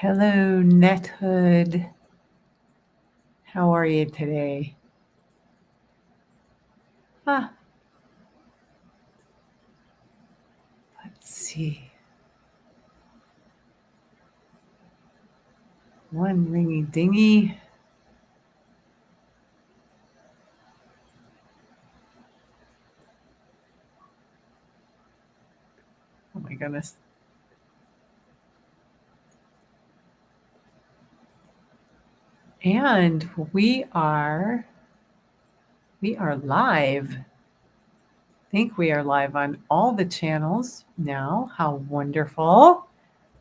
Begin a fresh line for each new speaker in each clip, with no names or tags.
Hello, Nethood. How are you today? Ah, let's see. One ringy dingy. Oh my goodness. And we are live. I think we are live on all the channels now. How wonderful.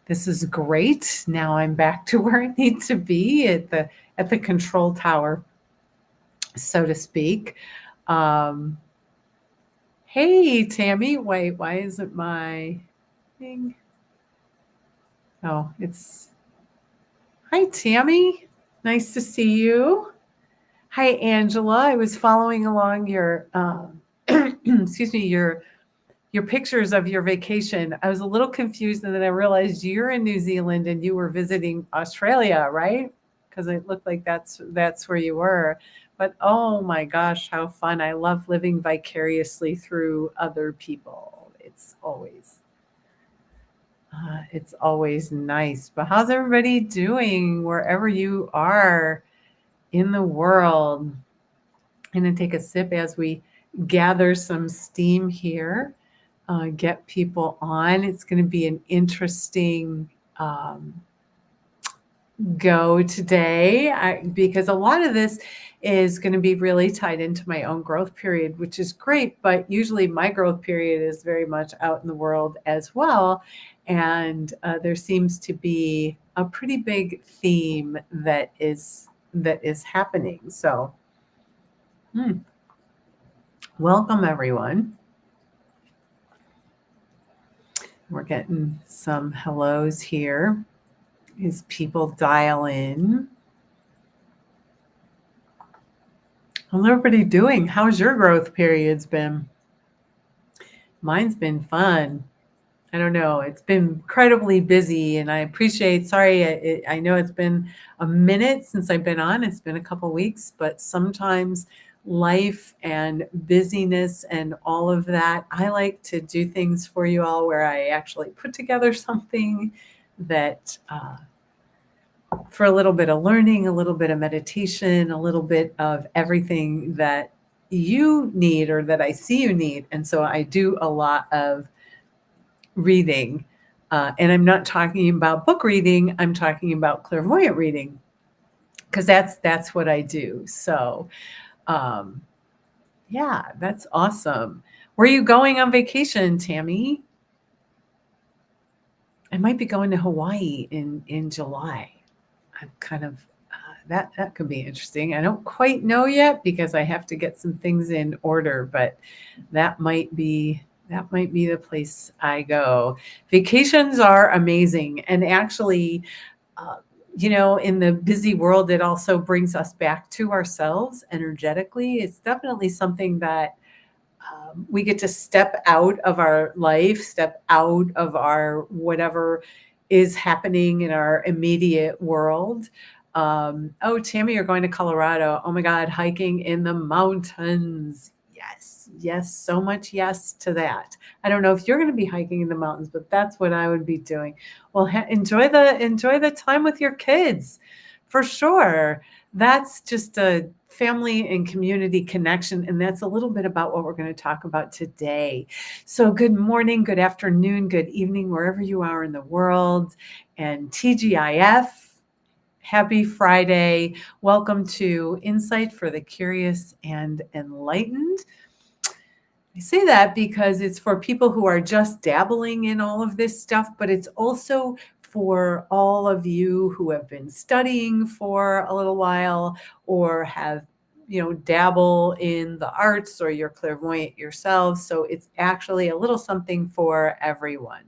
This is great. Now I'm back to where I need to be at the control tower, so to speak. Hey Tammy, wait, why isn't my thing? Oh, it's hi Tammy. Nice to see you. Hi Angela. I was following along your excuse me, your pictures of your vacation. I was a little confused and then I realized you're in New Zealand and you were visiting Australia, right? Because it looked like that's where you were. But oh my gosh, how fun. I love living vicariously through other people. It's always nice. But how's everybody doing wherever you are in the world? I'm going to take a sip as we gather some steam here, get people on. It's going to be an interesting go today because a lot of this is going to be really tied into my own growth period, which is great. But usually my growth period is very much out in the world as well. And there seems to be a pretty big theme that is happening. So welcome everyone. We're getting some hellos here as people dial in. How's everybody doing? How's your growth periods been? Mine's been fun. I don't know. It's been incredibly busy and I appreciate, sorry, I know it's been a minute since I've been on. It's been a couple weeks, but sometimes life and busyness and all of that, I like to do things for you all where I actually put together something that for a little bit of learning, a little bit of meditation, a little bit of everything that you need or that I see you need. And so I do a lot of reading. And I'm not talking about book reading. I'm talking about clairvoyant reading because that's what I do. So yeah, that's awesome. Where are you going on vacation, Tammy? I might be going to Hawaii in July. I'm kind of that could be interesting. I don't quite know yet because I have to get some things in order, but that might be the place I go. Vacations are amazing, and actually, in the busy world, it also brings us back to ourselves energetically. It's definitely something that we get to step out of our life, step out of our whatever is happening in our immediate world. Oh, Tammy, you're going to Colorado. Oh my God, hiking in the mountains. Yes, so much yes to that. I don't know if you're going to be hiking in the mountains, but that's what I would be doing. Well, enjoy the time with your kids, for sure. That's just a family and community connection, and that's a little bit about what we're going to talk about today. So, good morning, good afternoon, good evening, wherever you are in the world, and TGIF. Happy Friday. Welcome to Insight for the Curious and Enlightened. I say that because it's for people who are just dabbling in all of this stuff, but it's also for all of you who have been studying for a little while or have, dabble in the arts or you're clairvoyant yourselves. So it's actually a little something for everyone.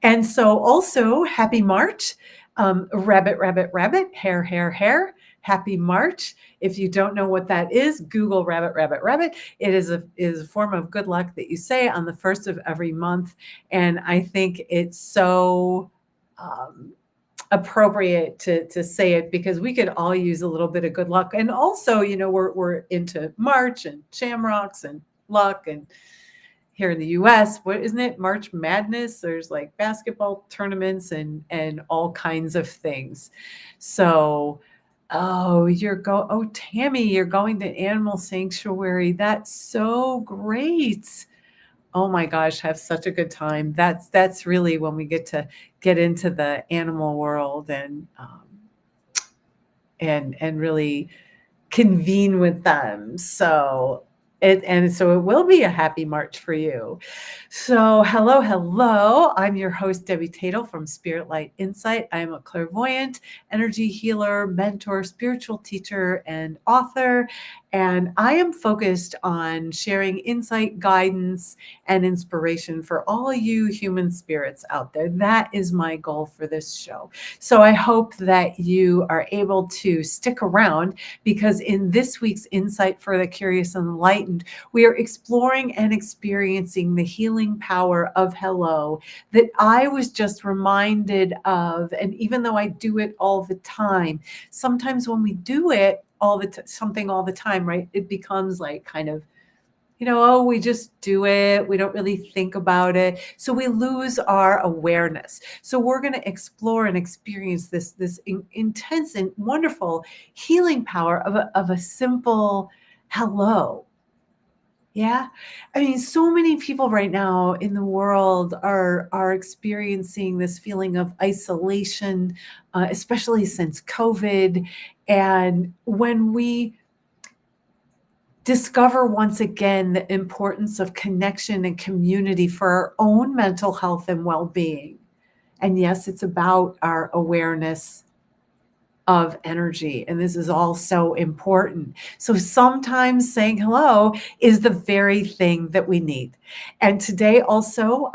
And so also happy March. Rabbit, rabbit, rabbit, hare, hare, hare. Happy March. If you don't know what that is, Google rabbit, rabbit, rabbit. It is a form of good luck that you say on the first of every month. And I think it's so appropriate to say it, because we could all use a little bit of good luck. And also, we're into March and shamrocks and luck, and here in the US, what isn't it? March Madness. There's like basketball tournaments and all kinds of things. So, Tammy, you're going to Animal Sanctuary. That's so great. Oh my gosh, have such a good time. That's really when we get into the animal world and really convene with them. So it will be a happy March for you. So hello. I'm your host, Debbie Tatel from Spirit Light Insight. I am a clairvoyant, energy healer, mentor, spiritual teacher, and author. And I am focused on sharing insight, guidance, and inspiration for all you human spirits out there. That is my goal for this show. So I hope that you are able to stick around, because in this week's Insight for the Curious and Enlightened, we are exploring and experiencing the healing power of hello that I was just reminded of. And even though I do it all the time, sometimes when we do it something all the time, right, it becomes like kind of, we just do it. We don't really think about it. So we lose our awareness. So we're going to explore and experience this intense and wonderful healing power of a simple hello. Yeah. I mean, so many people right now in the world are experiencing this feeling of isolation, especially since COVID. And when we discover once again the importance of connection and community for our own mental health and well-being. And yes, it's about our awareness of energy. And this is all so important. So sometimes saying hello is the very thing that we need. And today also,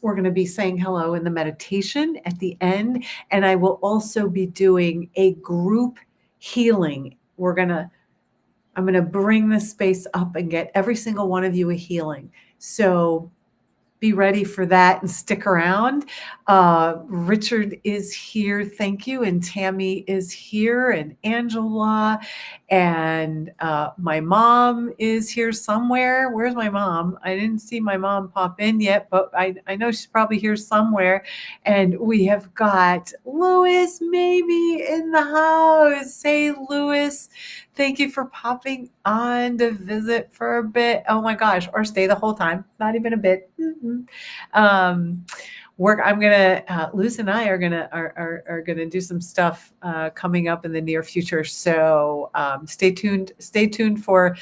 we're going to be saying hello in the meditation at the end. And I will also be doing a group healing. I'm going to bring this space up and get every single one of you a healing. So be ready for that and stick around. Richard is here. Thank you. And Tammy is here, and Angela, and my mom is here somewhere. Where's my mom? I didn't see my mom pop in yet, but I know she's probably here somewhere. And we have got Louis maybe in the house. Hey, Louis. Thank you for popping on to visit for a bit. Oh my gosh, or stay the whole time. Not even a bit. Luz and I are gonna do some stuff coming up in the near future. So stay tuned. Stay tuned for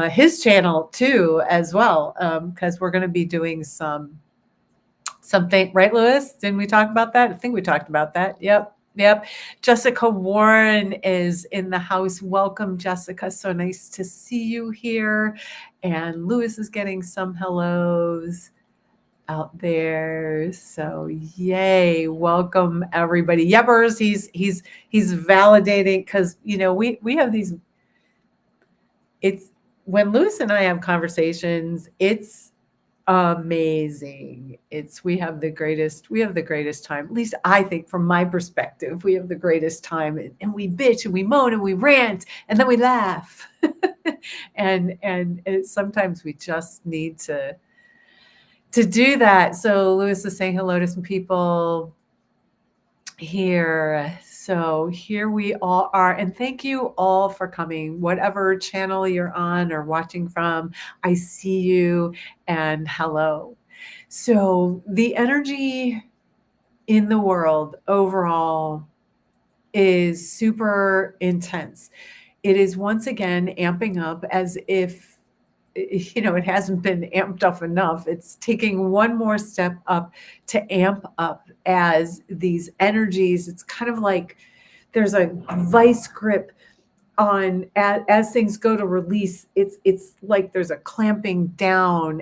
his channel too, as well, because we're gonna be doing something. Right, Louis? Didn't we talk about that? I think we talked about that. Yep. Jessica Warren is in the house. Welcome, Jessica. So nice to see you here. And Louis is getting some hellos out there. So yay. Welcome, everybody. Yeppers, he's validating, because we have these. It's when Louis and I have conversations, it's amazing. We have the greatest time. At least I think, from my perspective, we have the greatest time, and we bitch and we moan and we rant, and then we laugh. and sometimes we just need to do that. So Louis is saying hello to some people here. So here we all are. And thank you all for coming, whatever channel you're on or watching from. I see you, and hello. So the energy in the world overall is super intense. It is once again amping up, as if it hasn't been amped up enough. It's taking one more step up to amp up, as these energies, it's kind of like there's a vice grip on as things go to release. It's like there's a clamping down,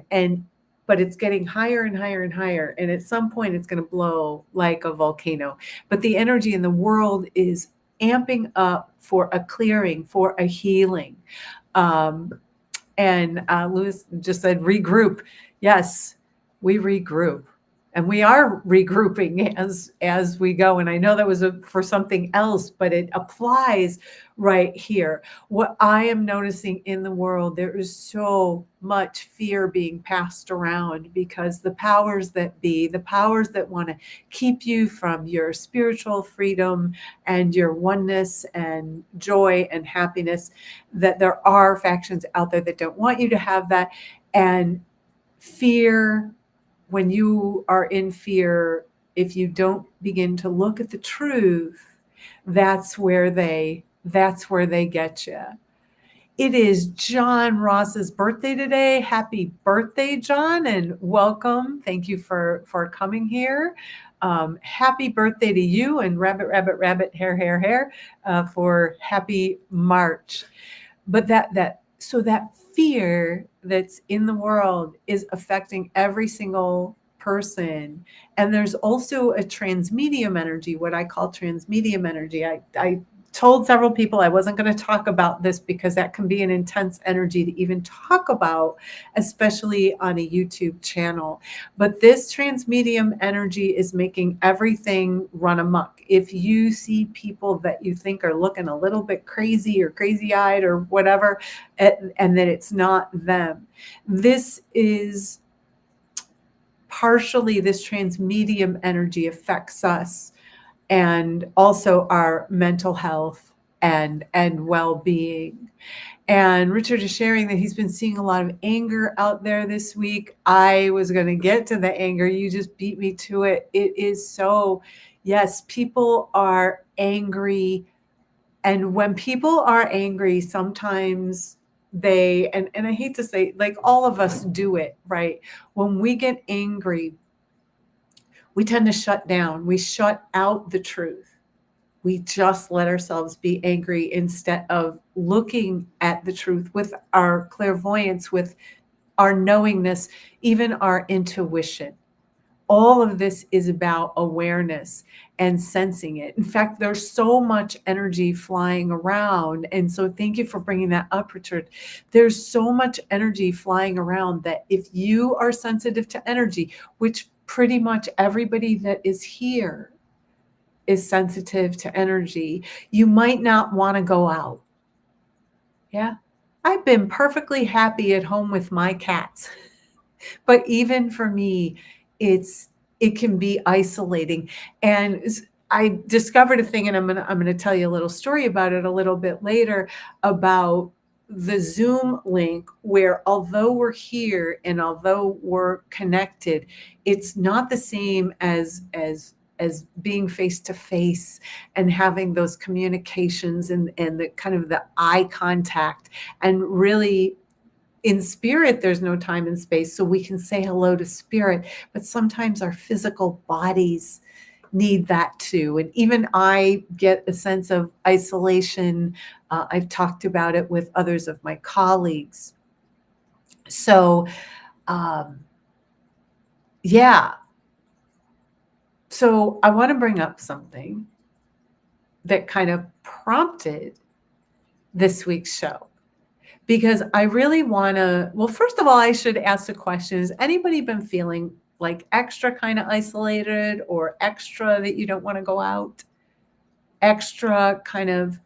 but it's getting higher and higher and higher. And at some point it's going to blow like a volcano. But the energy in the world is amping up for a clearing, for a healing. And Louis just said regroup. Yes, we regroup. And we are regrouping as we go. And I know that was for something else, but it applies right here. What I am noticing in the world, there is so much fear being passed around because the powers that be, the powers that want to keep you from your spiritual freedom and your oneness and joy and happiness, that there are factions out there that don't want you to have that. And fear, when you are in fear, if you don't begin to look at the truth, that's where they get you. It is John Ross's birthday today. Happy birthday, John, and welcome. Thank you for coming here. Happy birthday to you, and rabbit, rabbit, rabbit, hair, hair, hair, for happy March. But so that fear that's in the world is affecting every single person. And there's also a transmedium energy, what I call transmedium energy. I told several people I wasn't going to talk about this because that can be an intense energy to even talk about, especially on a YouTube channel. But this transmedium energy is making everything run amok. If you see people that you think are looking a little bit crazy or crazy-eyed or whatever, and that it's not them, this is partially, this transmedium energy affects us and also our mental health and well-being. And Richard is sharing that he's been seeing a lot of anger out there this week. I was going to get to the anger. You just beat me to it. It is so, yes, people are angry. And when people are angry, sometimes they, and I hate to say, like all of us do it, right? When we get angry, we tend to shut down. We shut out the truth. We just let ourselves be angry instead of looking at the truth with our clairvoyance, with our knowingness, even our intuition. All of this is about awareness and sensing it. In fact, there's so much energy flying around. And so thank you for bringing that up, Richard. There's so much energy flying around that if you are sensitive to energy, which pretty much everybody that is here is sensitive to energy, you might not want to go out. Yeah. I've been perfectly happy at home with my cats. But even for me, it can be isolating. And I discovered a thing, and I'm gonna tell you a little story about it a little bit later, about the Zoom link, where although we're here and although we're connected, it's not the same as being face to face and having those communications and the kind of the eye contact, and really in spirit, there's no time and space, so we can say hello to spirit, but sometimes our physical bodies need that too. And even I get a sense of isolation. I've talked about it with others of my colleagues. So, yeah. So I want to bring up something that kind of prompted this week's show, because I really want to, well, first of all, I should ask the question, has anybody been feeling like extra kind of isolated, or extra that you don't want to go out, extra kind of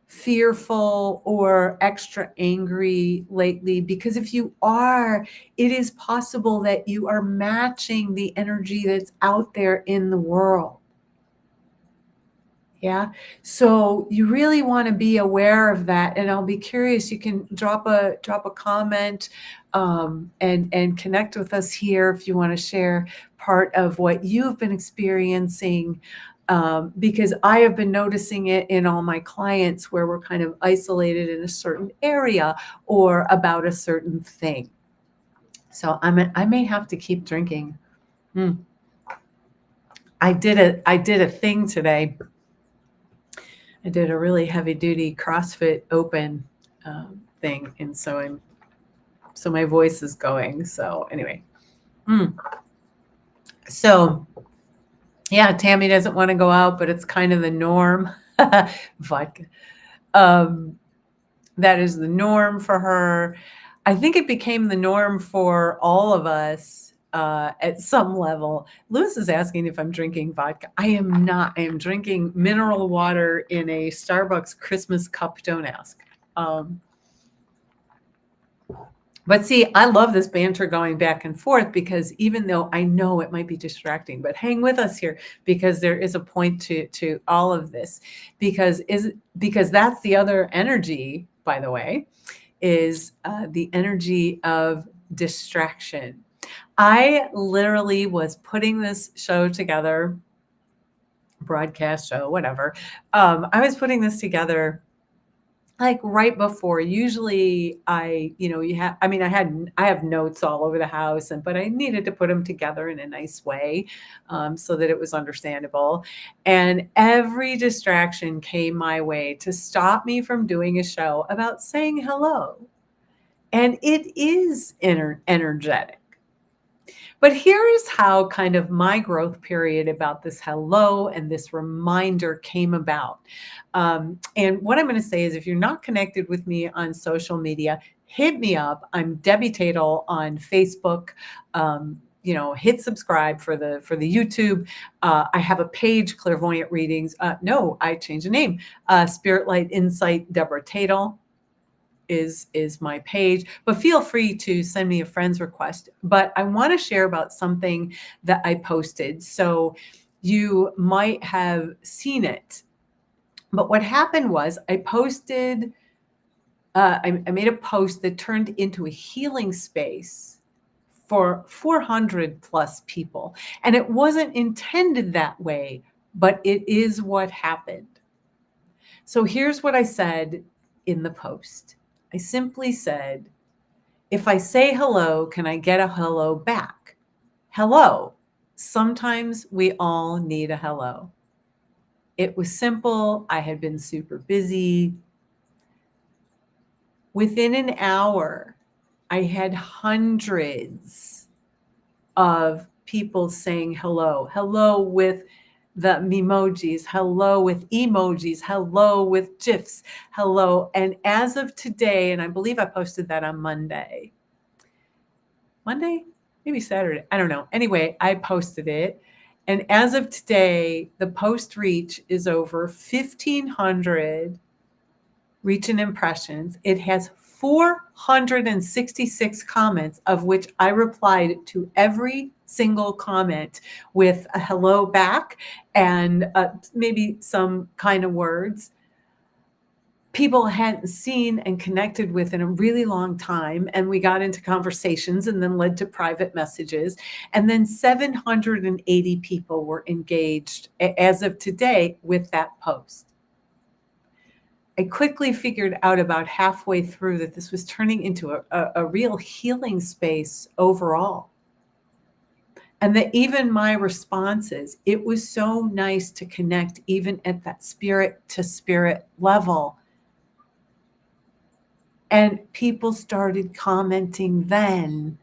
fearful, or extra angry lately? Because if you are, it is possible that you are matching the energy that's out there in the world. Yeah. So you really want to be aware of that. And I'll be curious, you can drop a comment, and connect with us here if you want to share part of what you've been experiencing. Because I have been noticing it in all my clients, where we're kind of isolated in a certain area or about a certain thing. So I may have to keep drinking. I did a thing today. I did a really heavy duty CrossFit open thing. And so my voice is going. So anyway. So yeah, Tammy doesn't want to go out, but it's kind of the norm. Vodka. That is the norm for her. I think it became the norm for all of us at some level. Lewis is asking if I'm drinking vodka. I am not. I am drinking mineral water in a Starbucks Christmas cup. Don't ask. But see, I love this banter going back and forth, because even though I know it might be distracting, but hang with us here, because there is a point to all of this, because that's the other energy, by the way, is the energy of distraction. I literally was putting this show together, broadcast show, whatever. I was putting this together like right before. Usually I have notes all over the house, but I needed to put them together in a nice way, so that it was understandable. And every distraction came my way to stop me from doing a show about saying hello. And it is energetic. But here is how kind of my growth period about this hello and this reminder came about. And what I'm going to say is, if you're not connected with me on social media, hit me up. I'm Debbie Tatel on Facebook. Hit subscribe for the YouTube. I have a page, Clairvoyant Readings. No, I changed the name. Spirit Light Insight Deborah Tatel is my page, but feel free to send me a friend's request. But I want to share about something that I posted. So you might have seen it. But what happened was I posted, I made a post that turned into a healing space for 400 plus people. And it wasn't intended that way, but it is what happened. So here's what I said in the post. I simply said, if I say hello, can I get a hello back? Hello. Sometimes we all need a hello. It was simple. I had been super busy. Within an hour, I had hundreds of people saying hello. Hello with the memojis, hello with emojis, hello with GIFs, hello. And as of today, and I believe I posted that on Monday, maybe Saturday, I don't know. Anyway, I posted it. And as of today, the post reach is over 1,500 reach and impressions. It has 466 comments, of which I replied to every single comment with a hello back and maybe some kind of words people hadn't seen and connected with in a really long time. And we got into conversations and then led to private messages. And then 780 people were engaged as of today with that post. I quickly figured out about halfway through that this was turning into a real healing space overall. And that even my responses, it was so nice to connect even at that spirit to spirit level. And people started commenting then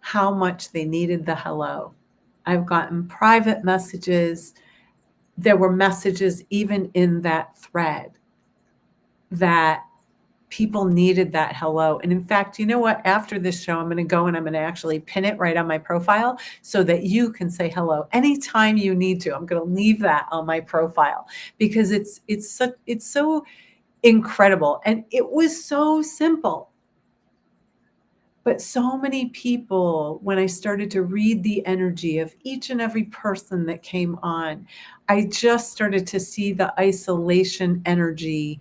how much they needed the hello. I've gotten private messages. There were messages even in that thread that people needed that hello. And in fact, you know what? After this show, I'm going to go and I'm going to actually pin it right on my profile so that you can say hello anytime you need to. I'm going to leave that on my profile because it's so incredible. And it was so simple. But so many people, when I started to read the energy of each and every person that came on, I just started to see the isolation energy.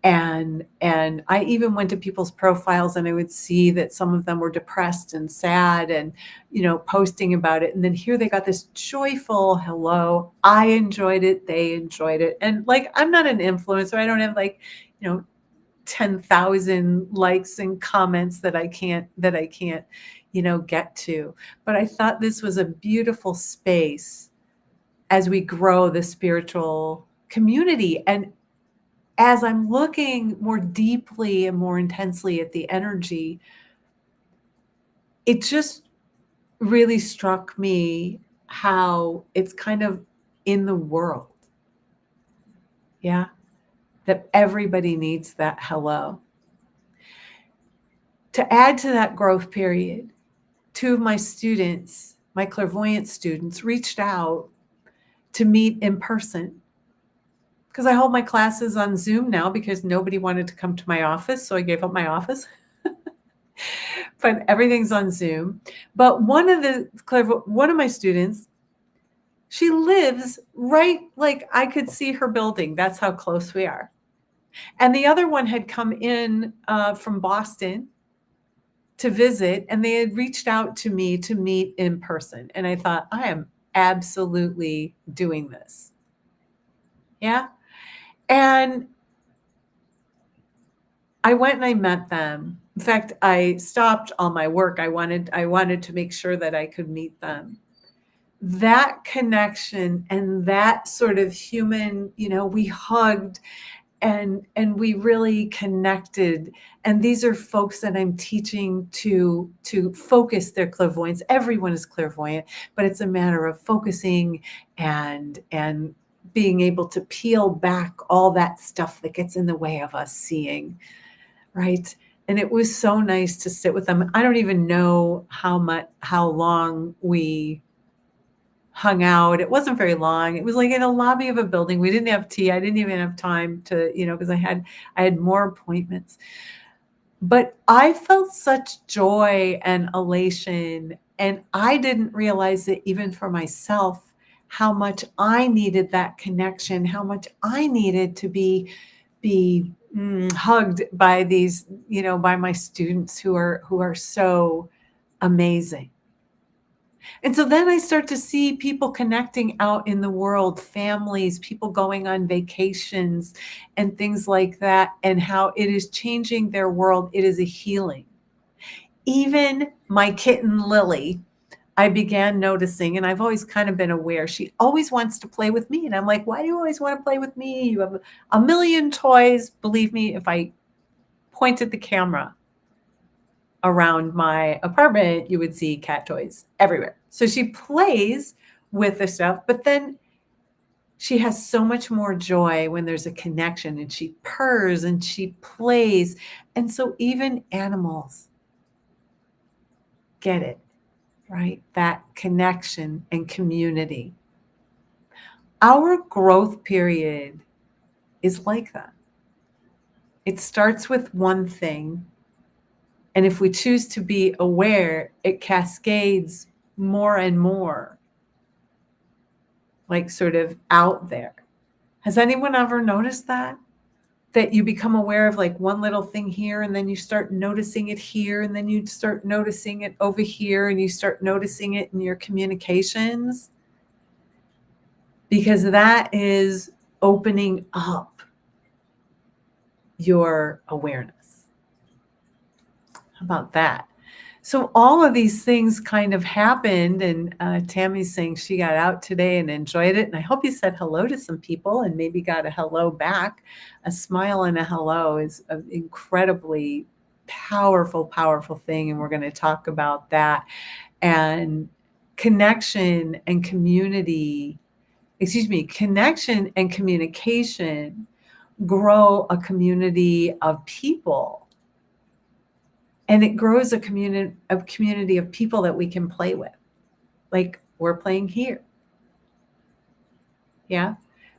And I even went to people's profiles and I would see that some of them were depressed and sad and, posting about it. And then here they got this joyful hello. I enjoyed it. They enjoyed it. And I'm not an influencer. I don't have 10,000 likes and comments that I can't, get to. But I thought this was a beautiful space as we grow the spiritual community. And as I'm looking more deeply and more intensely at the energy, it just really struck me how it's kind of in the world. Yeah. That everybody needs that hello. To add to that growth period, two of my students, my clairvoyant students, reached out to meet in person, because I hold my classes on Zoom now because nobody wanted to come to my office. So I gave up my office, but everything's on Zoom. But one of my students, she lives right, like I could see her building. That's how close we are. And the other one had come in from Boston to visit, and they had reached out to me to meet in person. And I thought, I am absolutely doing this. Yeah. And I went and I met them. In fact, I stopped all my work. I wanted to make sure that I could meet them. That connection and that sort of human, we hugged and we really connected. And these are folks that I'm teaching to focus their clairvoyance. Everyone is clairvoyant, but it's a matter of focusing and being able to peel back all that stuff that gets in the way of us seeing, right? And it was so nice to sit with them. I don't even know how long we hung out. It wasn't very long. It was like in a lobby of a building. We didn't have tea. I didn't even have time to, because I had more appointments. But I felt such joy and elation, and I didn't realize it even for myself, how much I needed that connection, how much I needed to be hugged by these, by my students who are so amazing. And so then I start to see people connecting out in the world, families, people going on vacations and things like that, and how it is changing their world. It is a healing. Even my kitten, Lily, I began noticing, and I've always kind of been aware, she always wants to play with me. And I'm like, why do you always want to play with me? You have a million toys. Believe me, if I pointed the camera around my apartment, you would see cat toys everywhere. So she plays with the stuff, but then she has so much more joy when there's a connection, and she purrs and she plays. And so even animals get it, right? That connection and community. Our growth period is like that. It starts with one thing. And if we choose to be aware, it cascades more and more, like sort of out there. Has anyone ever noticed that? That you become aware of like one little thing here, and then you start noticing it here, and then you start noticing it over here, and you start noticing it in your communications? Because that is opening up your awareness. How about that? So all of these things kind of happened, and Tammy's saying she got out today and enjoyed it. And I hope you said hello to some people and maybe got a hello back. A smile and a hello is an incredibly powerful, powerful thing. And we're going to talk about that. And connection and communication grow a community of people. And it grows a community of people that we can play with, like we're playing here. Yeah.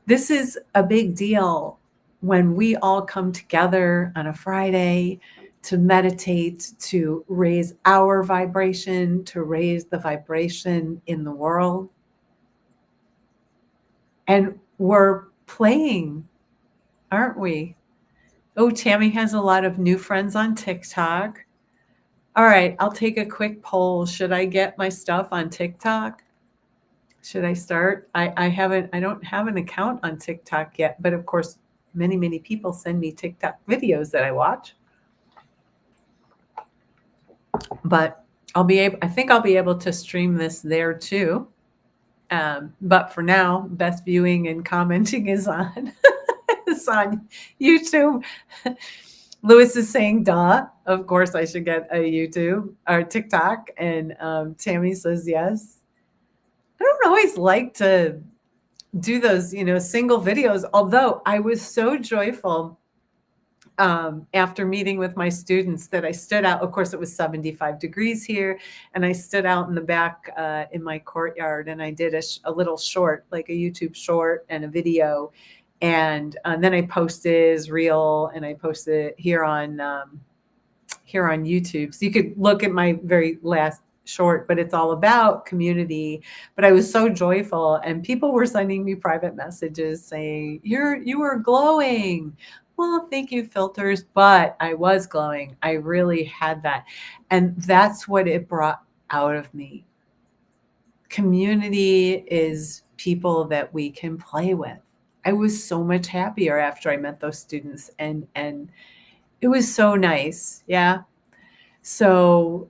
This is a big deal when we all come together on a Friday to meditate, to raise our vibration, to raise the vibration in the world. And we're playing, aren't we? Oh, Tammy has a lot of new friends on TikTok. All right, I'll take a quick poll. Should I get my stuff on TikTok? Should I start? I don't have an account on TikTok yet, but of course, many, many people send me TikTok videos that I watch. But I think I'll be able to stream this there too. But for now, best viewing and commenting is on is on YouTube. Lewis is saying, duh, of course I should get a YouTube or TikTok. And Tammy says, yes. I don't always like to do those, single videos, although I was so joyful. after meeting with my students that I stood out. Of course, it was 75 degrees here, and I stood out in the back in my courtyard, and I did a little short, like a YouTube short and a video, and then I posted as reel, and I posted it here on YouTube. So you could look at my very last short, but it's all about community. But I was so joyful, and people were sending me private messages saying, you were glowing. Well, thank you, filters, but I was glowing. I really had that. And that's what it brought out of me. Community is people that we can play with. I was so much happier after I met those students, and it was so nice. Yeah. So,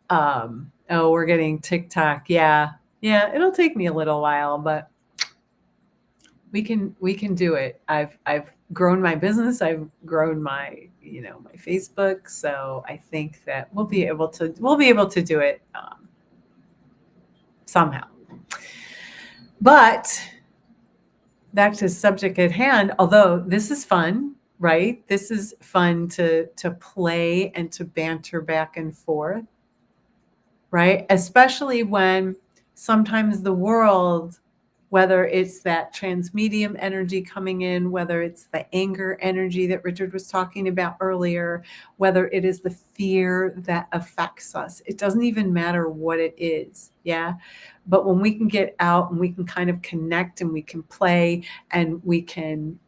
oh, we're getting TikTok. Yeah. Yeah, it'll take me a little while, but we can do it. I've grown my business. I've grown my, my Facebook. So I think that we'll be able to do it somehow. But back to the subject at hand, although this is fun, right? This is fun to play and to banter back and forth, right? Especially when sometimes the world, whether it's that transmedium energy coming in, whether it's the anger energy that Richard was talking about earlier, whether it is the fear that affects us, it doesn't even matter what it is. Yeah. But when we can get out and we can kind of connect and we can play and we can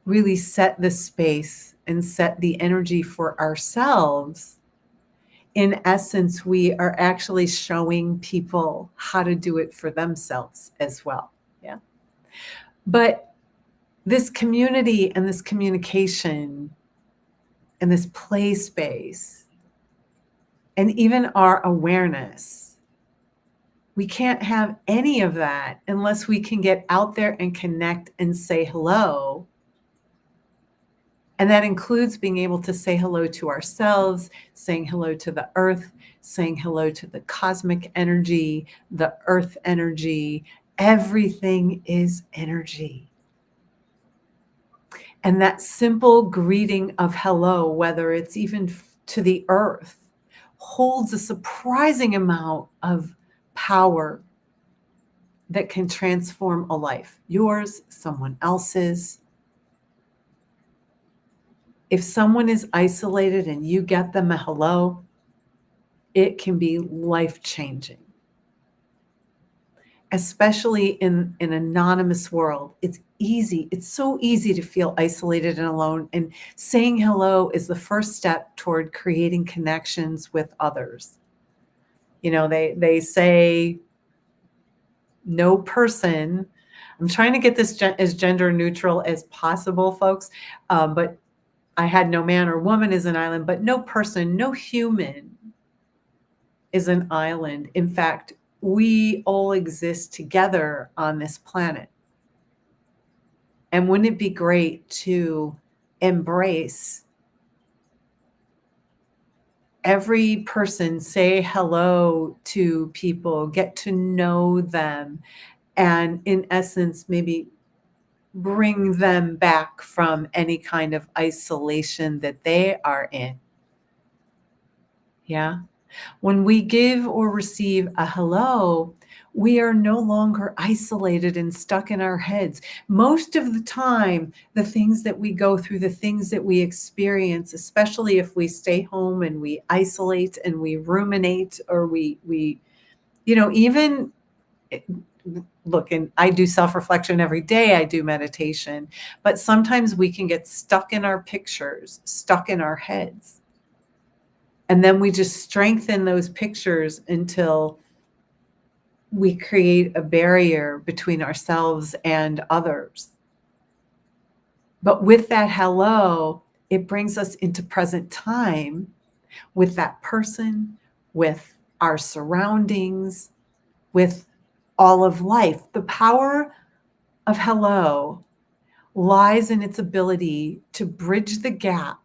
really set the space and set the energy for ourselves, in essence, we are actually showing people how to do it for themselves as well. Yeah. But this community and this communication and this play space and even our awareness, we can't have any of that unless we can get out there and connect and say hello. And that includes being able to say hello to ourselves, saying hello to the earth, saying hello to the cosmic energy, the earth energy. Everything is energy. And that simple greeting of hello, whether it's even to the earth, holds a surprising amount of power that can transform a life, yours, someone else's. If someone is isolated and you get them a hello, it can be life-changing. Especially in an anonymous world, it's easy. It's so easy to feel isolated and alone. And saying hello is the first step toward creating connections with others. They say no person. I'm trying to get this as gender neutral as possible, folks. But I had no man or woman is an island, but no person, no human is an island. In fact, we all exist together on this planet. And wouldn't it be great to embrace every person, say hello to people, get to know them, and in essence, maybe bring them back from any kind of isolation that they are in. Yeah. When we give or receive a hello, we are no longer isolated and stuck in our heads. Most of the time, the things that we go through, the things that we experience, especially if we stay home and we isolate and we ruminate, or we even look, and I do self-reflection every day, I do meditation, but sometimes we can get stuck in our pictures, stuck in our heads. And then we just strengthen those pictures until we create a barrier between ourselves and others. But with that hello, it brings us into present time with that person, with our surroundings, with all of life. The power of hello lies in its ability to bridge the gap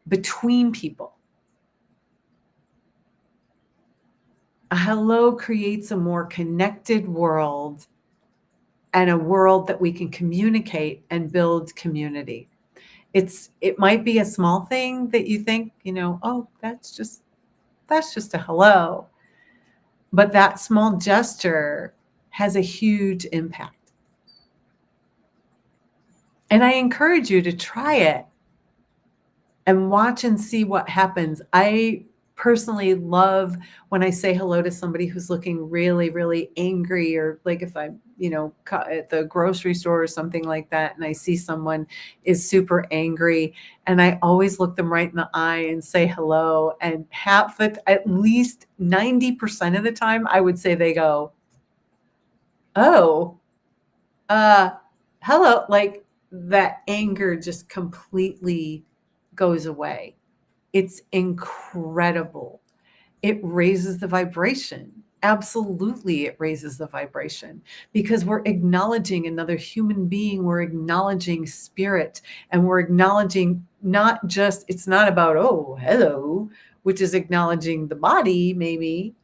between people. A hello creates a more connected world and a world that we can communicate and build community. It might be a small thing that you think, oh, that's just a hello. But that small gesture has a huge impact. And I encourage you to try it and watch and see what happens. I personally love when I say hello to somebody who's looking really, really angry, or like if I'm, at the grocery store or something like that, and I see someone is super angry, and I always look them right in the eye and say hello. And at least 90% of the time, I would say they go, "Oh, uh, hello." Like that anger just completely goes away. It's incredible. It raises the vibration. Absolutely, it raises the vibration because we're acknowledging another human being. We're acknowledging spirit, and we're acknowledging it's not about, oh, hello, which is acknowledging the body, maybe.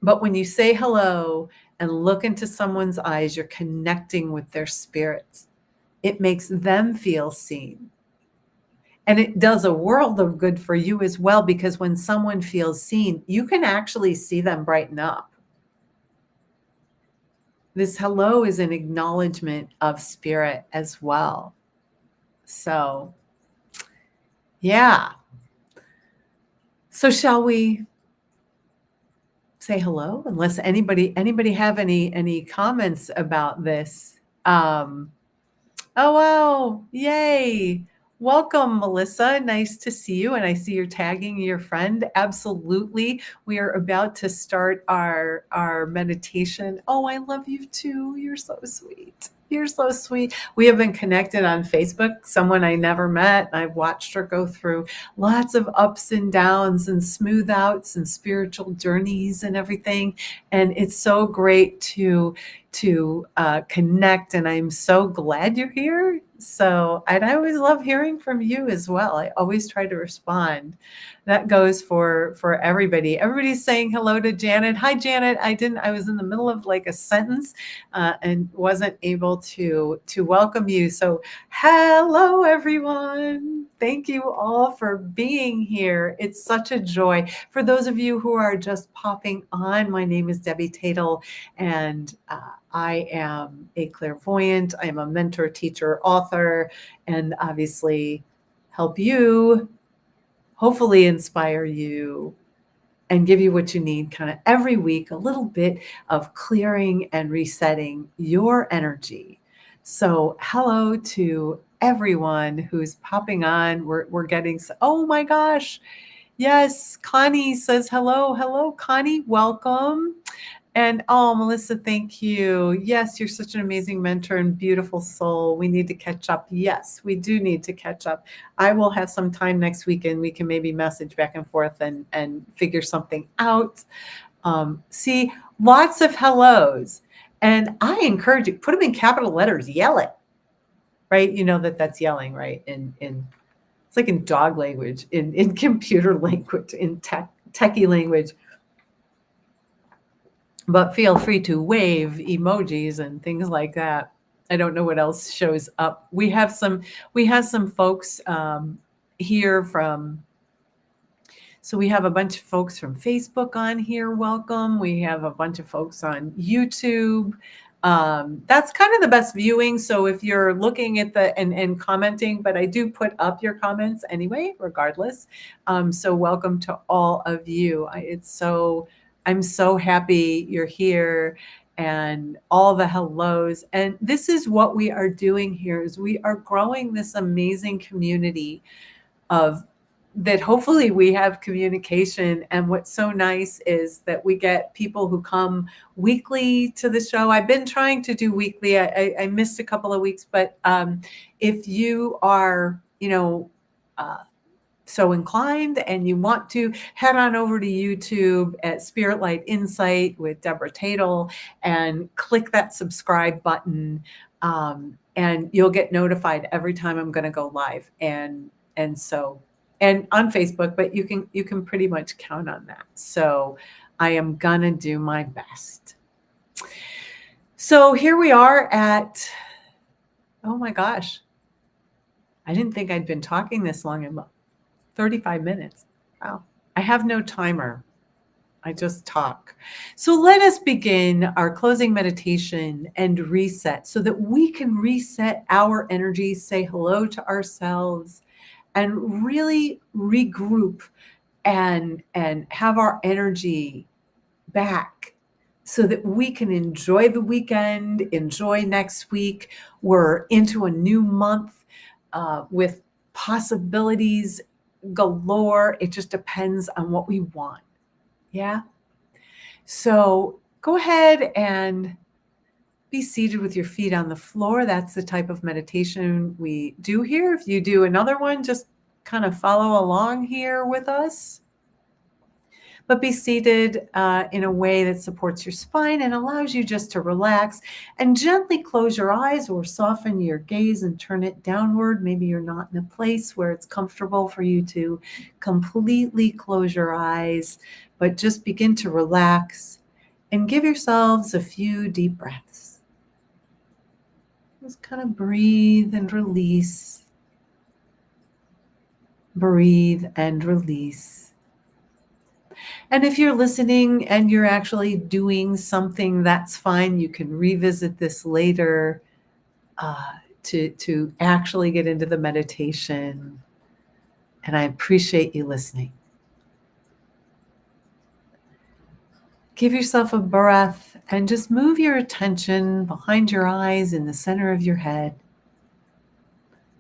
But when you say hello and look into someone's eyes, you're connecting with their spirits. It makes them feel seen. And it does a world of good for you as well, because when someone feels seen, you can actually see them brighten up. This hello is an acknowledgement of spirit as well. So, yeah. So shall we say hello? Unless anybody have any comments about this? Oh, wow. Yay. Welcome, Melissa. Nice to see you. And I see you're tagging your friend. Absolutely. We are about to start our meditation. Oh, I love you too. You're so sweet. You're so sweet. We have been connected on Facebook, someone I never met. I've watched her go through lots of ups and downs and smooth outs and spiritual journeys and everything. And it's so great to connect, and I'm so glad you're here. So, and I always love hearing from you as well. I always try to respond. That goes for everybody. Everybody's saying hello to Janet. Hi, Janet. I was in the middle of like a sentence and wasn't able to welcome you. So hello, everyone. Thank you all for being here. It's such a joy. For those of you who are just popping on, my name is Debbie Tatel, and I am a clairvoyant. I am a mentor, teacher, author, and obviously help you, hopefully inspire you, and give you what you need kind of every week, a little bit of clearing and resetting your energy. So hello to everyone who's popping on. We're getting, oh my gosh. Yes, Connie says hello. Hello, Connie. Welcome. And oh, Melissa, thank you. Yes, you're such an amazing mentor and beautiful soul. We need to catch up. Yes, we do need to catch up. I will have some time next week, and we can maybe message back and forth and figure something out. See, lots of hellos. And I encourage you, put them in capital letters, yell it, right? You know that's yelling, right? In it's like in dog language, in computer language, in techie language. But feel free to wave emojis and things like that. I don't know what else shows up. We have some folks here from. So we have a bunch of folks from Facebook on here. Welcome. We have a bunch of folks on YouTube. That's kind of the best viewing. So if you're looking at and commenting, but I do put up your comments anyway, regardless. So welcome to all of you. I'm so happy you're here, and all the hellos. And this is what we are doing here, is we are growing this amazing community of that. Hopefully we have communication. And what's so nice is that we get people who come weekly to the show. I've been trying to do weekly. I missed a couple of weeks, but if you are, so inclined and you want to, head on over to YouTube at Spirit Light Insight with Deborah Tatel and click that subscribe button, and you'll get notified every time I'm going to go live. And on Facebook, but you can pretty much count on that. So I am gonna do my best. So here we are at, oh my gosh, I didn't think I'd been talking this long in 35 minutes. Wow. I have no timer. I just talk. So let us begin our closing meditation and reset so that we can reset our energy, say hello to ourselves, and really regroup and have our energy back so that we can enjoy the weekend, enjoy next week. We're into a new month with possibilities galore. It just depends on what we want. Yeah. So go ahead and be seated with your feet on the floor. That's the type of meditation we do here. If you do another one, just kind of follow along here with us. But be seated in a way that supports your spine and allows you just to relax and gently close your eyes or soften your gaze and turn it downward. Maybe you're not in a place where it's comfortable for you to completely close your eyes, but just begin to relax and give yourselves a few deep breaths. Just kind of breathe and release. Breathe and release. And if you're listening and you're actually doing something, that's fine. You can revisit this later to actually get into the meditation. And I appreciate you listening. Give yourself a breath and just move your attention behind your eyes in the center of your head.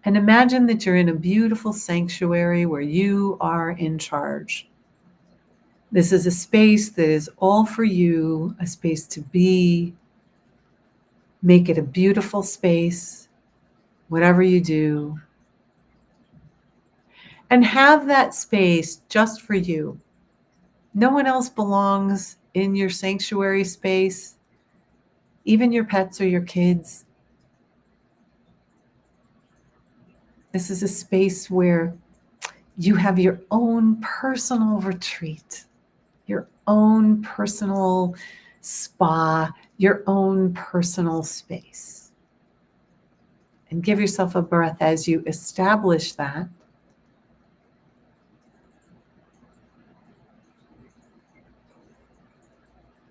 And imagine that you're in a beautiful sanctuary where you are in charge. This is a space that is all for you, a space to be. Make it a beautiful space, whatever you do. And have that space just for you. No one else belongs in your sanctuary space, even your pets or your kids. This is a space where you have your own personal retreat, your own personal spa, your own personal space. And give yourself a breath as you establish that.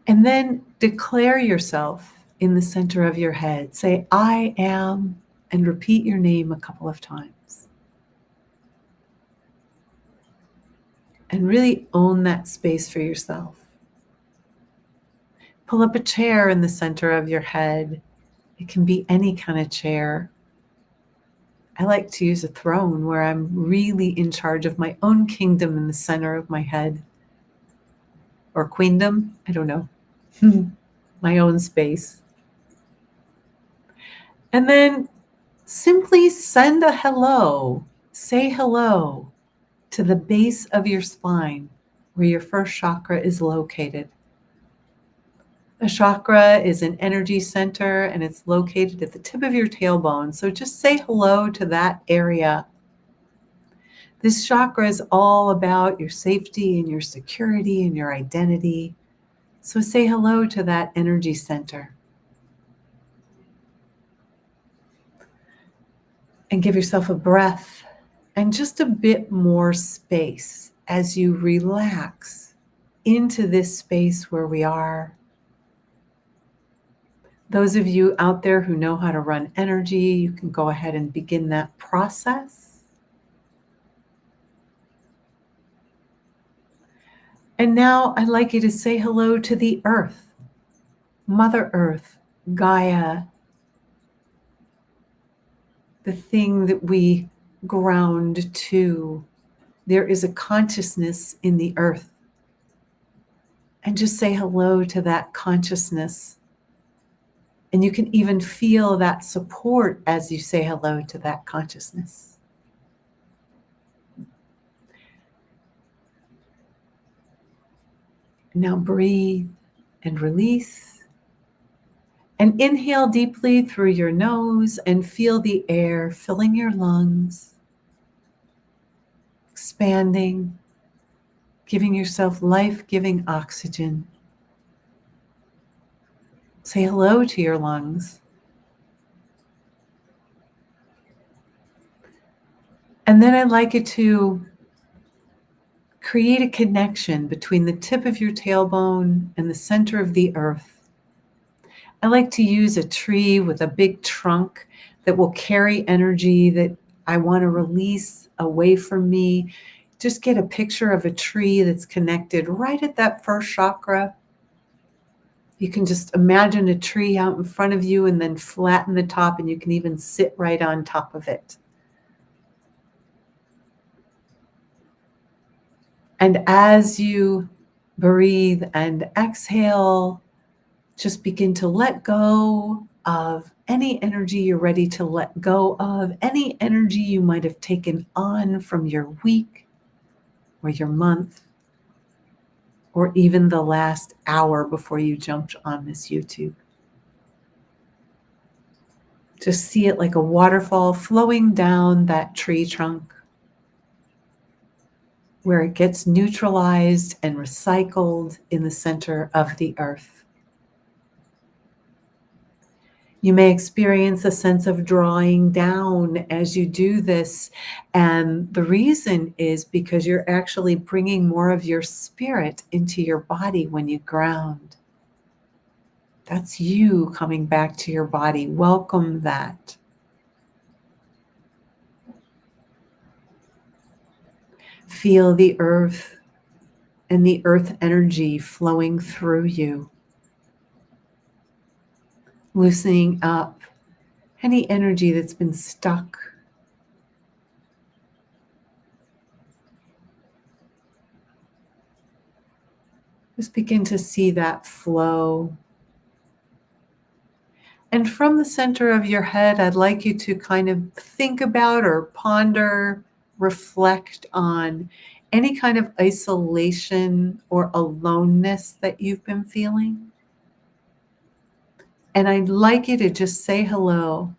And then declare yourself in the center of your head. Say, I am, and repeat your name a couple of times. And really own that space for yourself. Pull up a chair in the center of your head. It can be any kind of chair. I like to use a throne where I'm really in charge of my own kingdom in the center of my head. Or queendom, I don't know. My own space. And then simply send a hello, say hello to the base of your spine where your first chakra is located. A chakra is an energy center and it's located at the tip of your tailbone. So just say hello to that area. This chakra is all about your safety and your security and your identity. So say hello to that energy center. And give yourself a breath and just a bit more space as you relax into this space where we are. Those of you out there who know how to run energy, you can go ahead and begin that process. And now I'd like you to say hello to the earth, Mother Earth, Gaia, the thing that we ground to. There is a consciousness in the earth. And just say hello to that consciousness. And you can even feel that support as you say hello to that consciousness. Now breathe and release. And inhale deeply through your nose and feel the air filling your lungs, expanding, giving yourself life-giving oxygen. Say hello to your lungs. And then I'd like you to create a connection between the tip of your tailbone and the center of the earth. I like to use a tree with a big trunk that will carry energy that I want to release away from me. Just get a picture of a tree that's connected right at that first chakra. You can just imagine a tree out in front of you and then flatten the top, and you can even sit right on top of it. And as you breathe and exhale, just begin to let go of any energy you're ready to let go of, any energy you might have taken on from your week or your month, or even the last hour before you jumped on this YouTube. Just see it like a waterfall flowing down that tree trunk, where it gets neutralized and recycled in the center of the earth. You may experience a sense of drawing down as you do this. And the reason is because you're actually bringing more of your spirit into your body when you ground. That's you coming back to your body. Welcome that. Feel the earth and the earth energy flowing through you, loosening up any energy that's been stuck. Just begin to see that flow. And from the center of your head, I'd like you to kind of think about or ponder, reflect on any kind of isolation or aloneness that you've been feeling. And I'd like you to just say hello.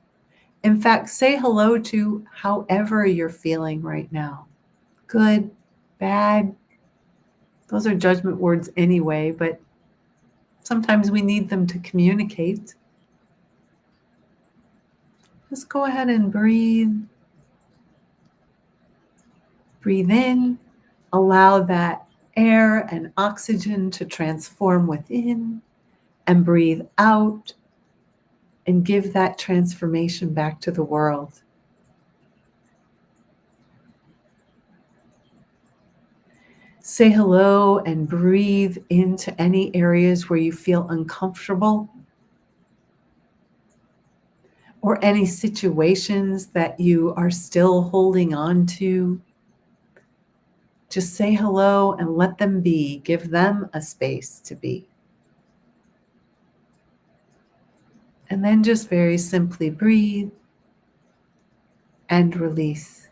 In fact, say hello to however you're feeling right now. Good, bad. Those are judgment words anyway, but sometimes we need them to communicate. Just go ahead and breathe. Breathe in. Allow that air and oxygen to transform within, and breathe out and give that transformation back to the world. Say hello and breathe into any areas where you feel uncomfortable, or any situations that you are still holding on to. Just say hello and let them be. Give them a space to be. And then just very simply breathe and release.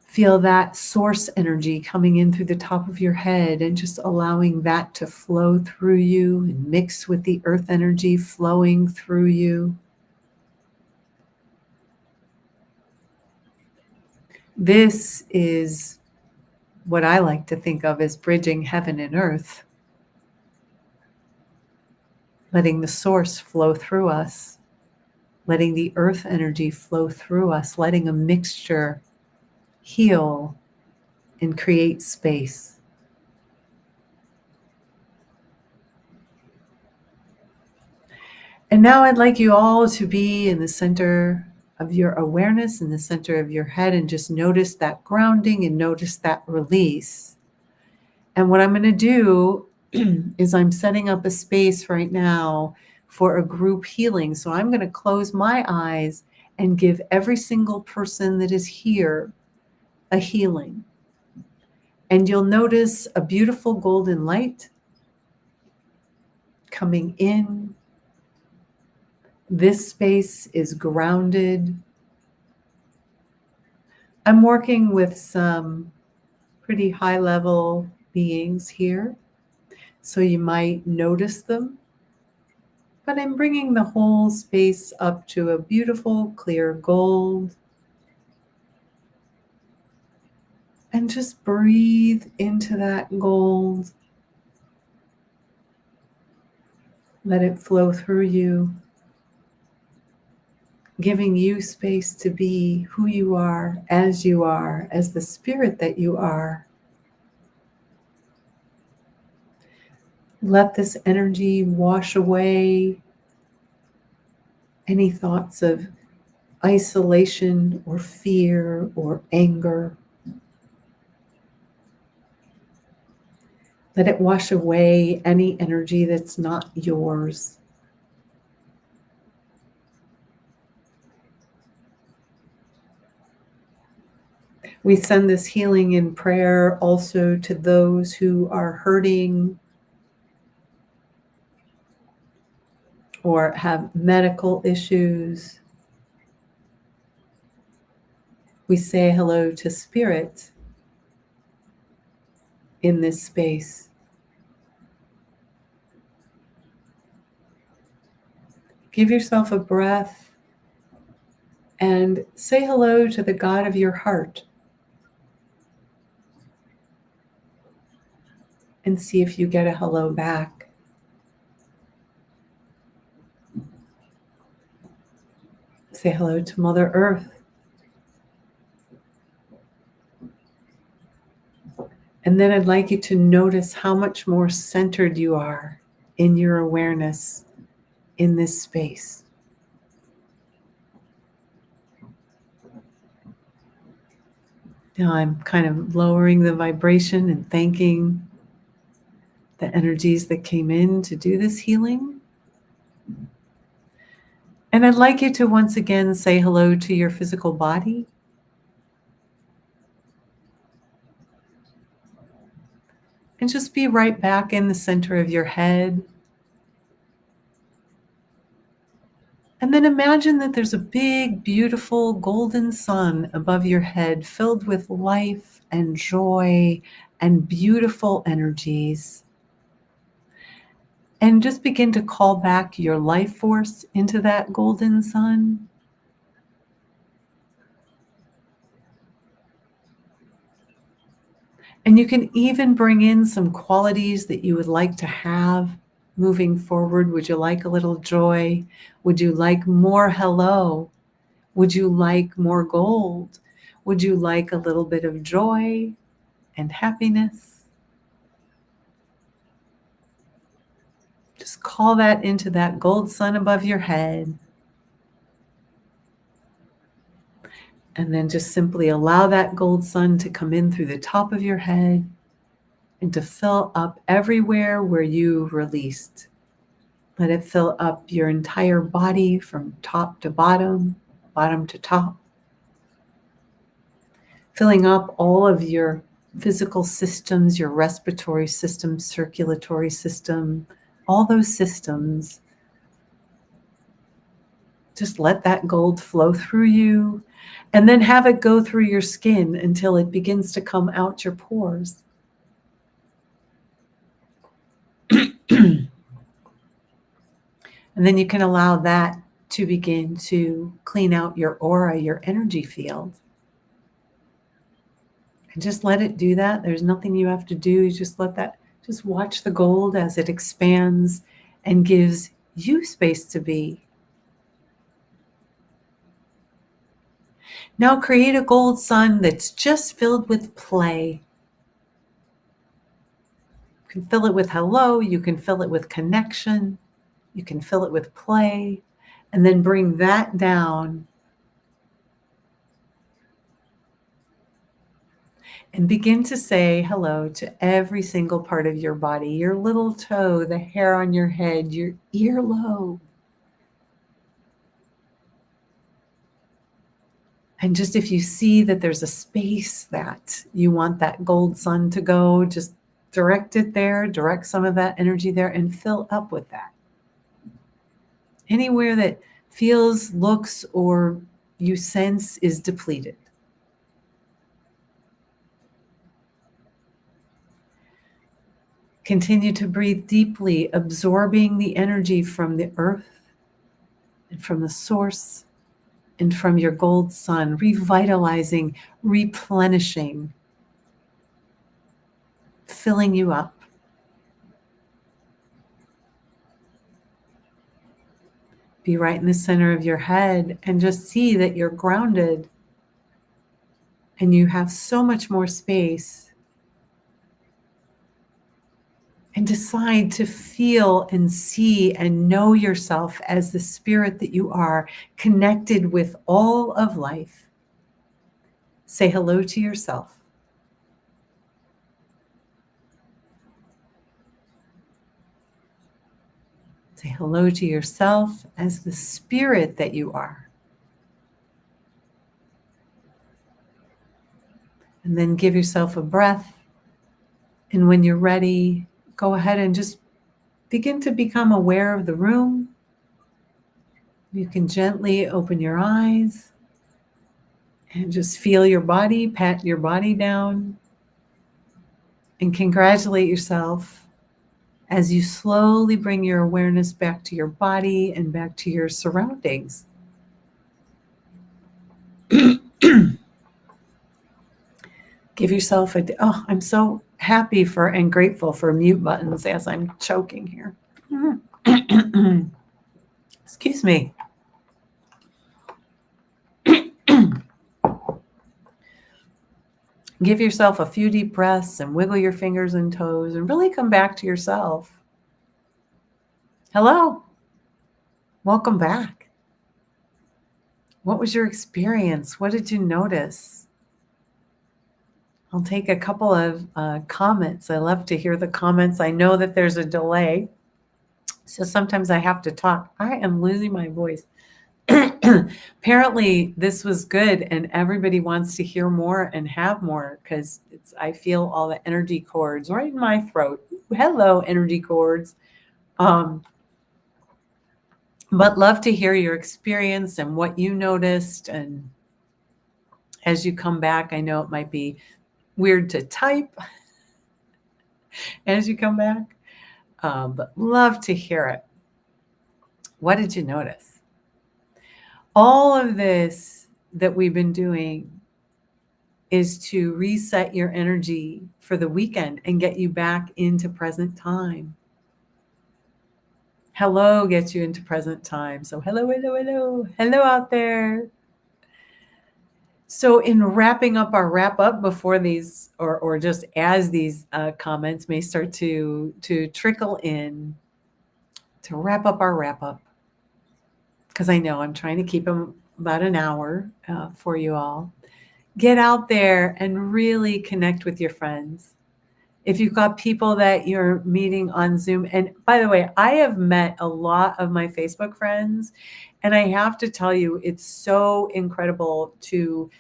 Feel that source energy coming in through the top of your head and just allowing that to flow through you and mix with the earth energy flowing through you. This is what I like to think of as bridging heaven and earth, letting the source flow through us, letting the earth energy flow through us, letting a mixture heal and create space. And now I'd like you all to be in the center of your awareness, in the center of your head, and just notice that grounding and notice that release. And what I'm going to do is I'm setting up a space right now for a group healing. So I'm going to close my eyes and give every single person that is here a healing. And you'll notice a beautiful golden light coming in. This space is grounded. I'm working with some pretty high level beings here, so you might notice them. But I'm bringing the whole space up to a beautiful, clear gold. And, just breathe into that gold. Let it flow through you, giving you space to be who you are, as the spirit that you are. Let this energy wash away any thoughts of isolation or fear or anger. Let it wash away any energy that's not yours. We send this healing in prayer also to those who are hurting or have medical issues. We say hello to spirit in this space. Give yourself a breath and say hello to the God of your heart and see if you get a hello back. Say hello to Mother Earth. And then I'd like you to notice how much more centered you are in your awareness in this space. Now I'm kind of lowering the vibration and thanking the energies that came in to do this healing. And I'd like you to once again say hello to your physical body. And just be right back in the center of your head. And then imagine that there's a big, beautiful golden sun above your head filled with life and joy and beautiful energies. And just begin to call back your life force into that golden sun. And you can even bring in some qualities that you would like to have moving forward. Would you like a little joy? Would you like more hello? Would you like more gold? Would you like a little bit of joy and happiness? Just call that into that gold sun above your head. And then just simply allow that gold sun to come in through the top of your head and to fill up everywhere where you released. Let it fill up your entire body from top to bottom, bottom to top. Filling up all of your physical systems, your respiratory system, circulatory system, all those systems. Just let that gold flow through you and then have it go through your skin until it begins to come out your pores. And then you can allow that to begin to clean out your aura, your energy field. And just let it do that. There's nothing you have to do. You just let that, just watch the gold as it expands and gives you space to be. Now create a gold sun that's just filled with play. You can fill it with hello. You can fill it with connection. You can fill it with play. And then bring that down. And begin to say hello to every single part of your body. Your little toe, the hair on your head, your earlobe. And just if you see that there's a space that you want that gold sun to go, just direct it there, direct some of that energy there and fill up with that. Anywhere that feels, looks, or you sense is depleted. Continue to breathe deeply, absorbing the energy from the earth and from the source and from your gold sun, revitalizing, replenishing, filling you up. Be right in the center of your head and just see that you're grounded and you have so much more space. And decide to feel and see and know yourself as the spirit that you are, connected with all of life. Say hello to yourself. Say hello to yourself as the spirit that you are. And then give yourself a breath. And when you're ready, go ahead and just begin to become aware of the room. You can gently open your eyes and just feel your body, pat your body down, and congratulate yourself as you slowly bring your awareness back to your body and back to your surroundings. Give yourself I'm so happy for and grateful for mute buttons as I'm choking here. Excuse me. Give yourself a few deep breaths and wiggle your fingers and toes and really come back to yourself. Hello. Welcome back. What was your experience? What did you notice? I'll take a couple of comments. I love to hear the comments. I know that there's a delay, so sometimes I have to talk. I am losing my voice. Apparently, this was good, and everybody wants to hear more and have more because I feel all the energy cords right in my throat. Hello, energy cords. But love to hear your experience and what you noticed. And as you come back, I know it might be weird to type as you come back, but love to hear it. What did you notice? All of this that we've been doing is to reset your energy for the weekend and get you back into present time. Hello gets you into present time. So hello, hello, hello. Hello out there. So in wrapping up our wrap up before these, or just as these comments may start to trickle in, to wrap up our wrap up, because I know I'm trying to keep them about an hour for you all. Get out there and really connect with your friends. If you've got people that you're meeting on Zoom, and by the way, I have met a lot of my Facebook friends, and I have to tell you, it's so incredible to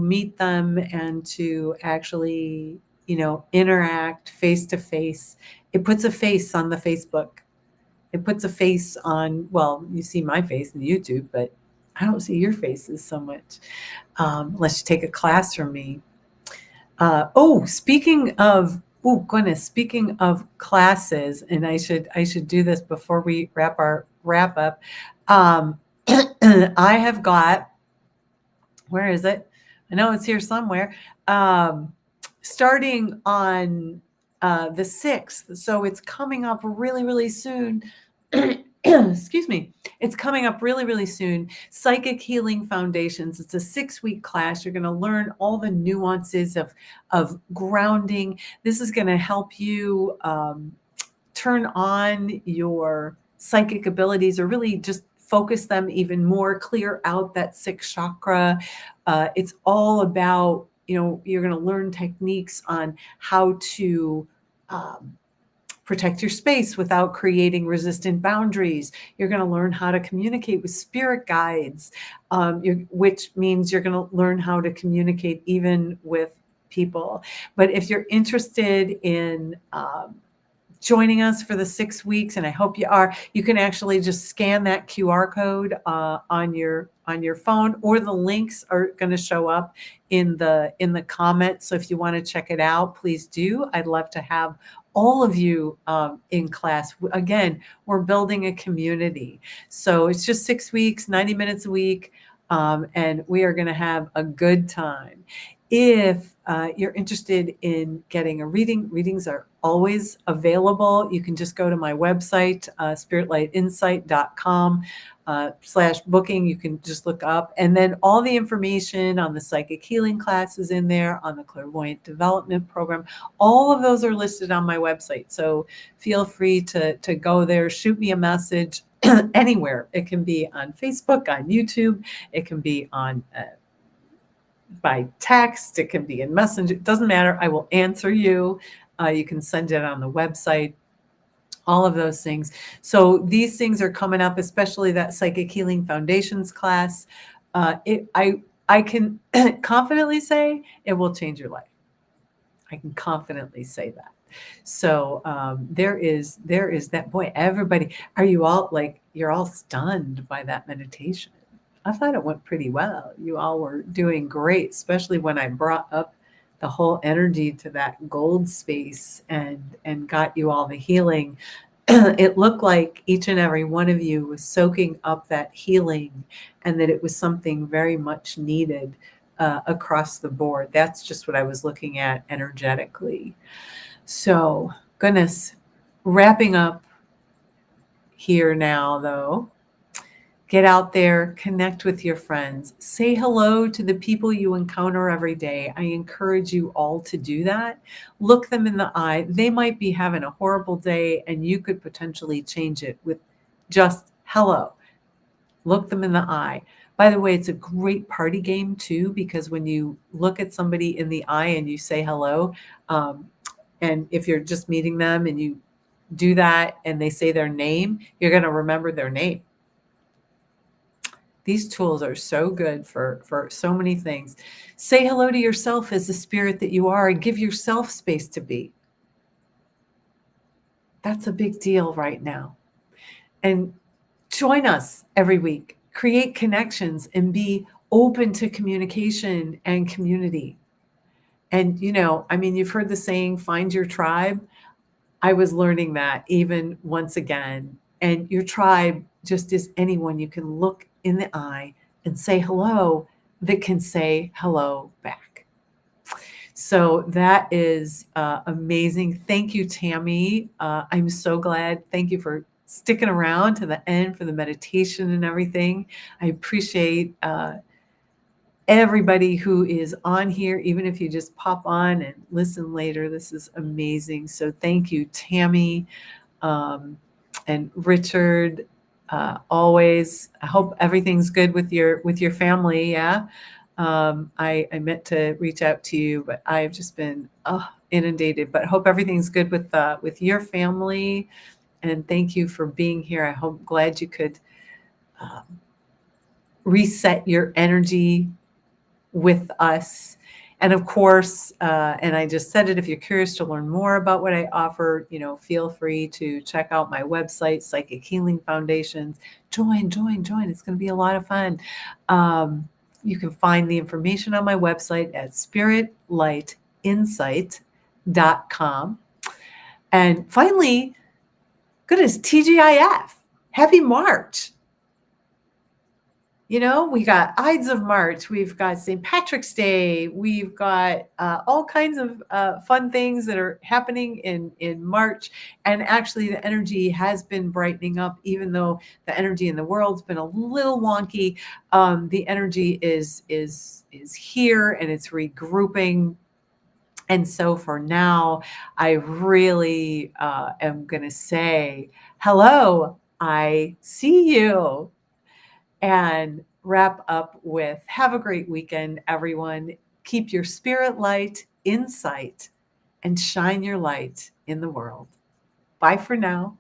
meet them and to actually, interact face to face. It puts a face on the Facebook. It puts a face on, well, you see my face in YouTube, but I don't see your faces so much, unless you take a class from me. Speaking of classes, and I should do this before we wrap up. I have got, where is it? I know it's here somewhere. Starting on the 6th, so it's coming up really, really soon. Excuse me. It's coming up really, really soon. Psychic Healing Foundations. It's a 6-week class. You're going to learn all the nuances of grounding. This is going to help you turn on your psychic abilities, or really just focus them even more, clear out that 6th chakra. It's all about, you're going to learn techniques on how to protect your space without creating resistant boundaries. You're going to learn how to communicate with spirit guides, which means you're going to learn how to communicate even with people. But if you're interested in joining us for the 6 weeks, and I hope you are, you can actually just scan that QR code on your phone, or the links are going to show up in the comments. So if you want to check it out, please do. I'd love to have all of you in class. Again, we're building a community. So it's just 6 weeks, 90 minutes a week, and we are going to have a good time. If you're interested in getting a reading, readings are always available. You can just go to my website, spiritlightinsight.com /booking. You can just look up, and then all the information on the psychic healing classes in there, on the clairvoyant development program, all of those are listed on my website. So feel free to go there, shoot me a message anywhere. It can be on Facebook, on YouTube, it can be on by text, it can be in Messenger, it doesn't matter. I will answer you. You can send it on the website, all of those things. So these things are coming up, especially that Psychic Healing Foundations class. I can confidently say it will change your life. I can confidently say that. So there is that. Boy, everybody, are you all like, you're all stunned by that meditation? I thought it went pretty well. You all were doing great, especially when I brought up the whole energy to that gold space and got you all the healing. It looked like each and every one of you was soaking up that healing, and that it was something very much needed across the board. That's just what I was looking at energetically. So, goodness, wrapping up here now, though. Get out there, connect with your friends, say hello to the people you encounter every day. I encourage you all to do that. Look them in the eye. They might be having a horrible day, and you could potentially change it with just hello. Look them in the eye. By the way, it's a great party game too, because when you look at somebody in the eye and you say hello, and if you're just meeting them and you do that and they say their name, you're going to remember their name. These tools are so good for so many things. Say hello to yourself as the spirit that you are, and give yourself space to be. That's a big deal right now. And join us every week. Create connections and be open to communication and community. And, you've heard the saying, find your tribe. I was learning that even once again. And your tribe just is anyone you can look in the eye and say hello that can say hello back. So that is amazing. Thank you, Tammy. I'm so glad. Thank you for sticking around to the end for the meditation and everything. I appreciate everybody who is on here, even if you just pop on and listen later. This is amazing. So thank you, Tammy, and Richard. Always, I hope everything's good with your family. Yeah. I meant to reach out to you, but I've just been inundated. But hope everything's good with your family. And thank you for being here. I hope glad you could reset your energy with us. And of course, and I just said it, if you're curious to learn more about what I offer, feel free to check out my website, Psychic Healing Foundations. Join. It's going to be a lot of fun. You can find the information on my website at spiritlightinsight.com. And finally, goodness, TGIF. Happy March. We got Ides of March, we've got St. Patrick's Day, we've got all kinds of fun things that are happening in March. And actually the energy has been brightening up, even though the energy in the world's been a little wonky. The energy is here, and it's regrouping. And so for now, I really am going to say, hello, I see you. And wrap up with, have a great weekend, everyone. Keep your spirit light in sight and shine your light in the world. Bye for now.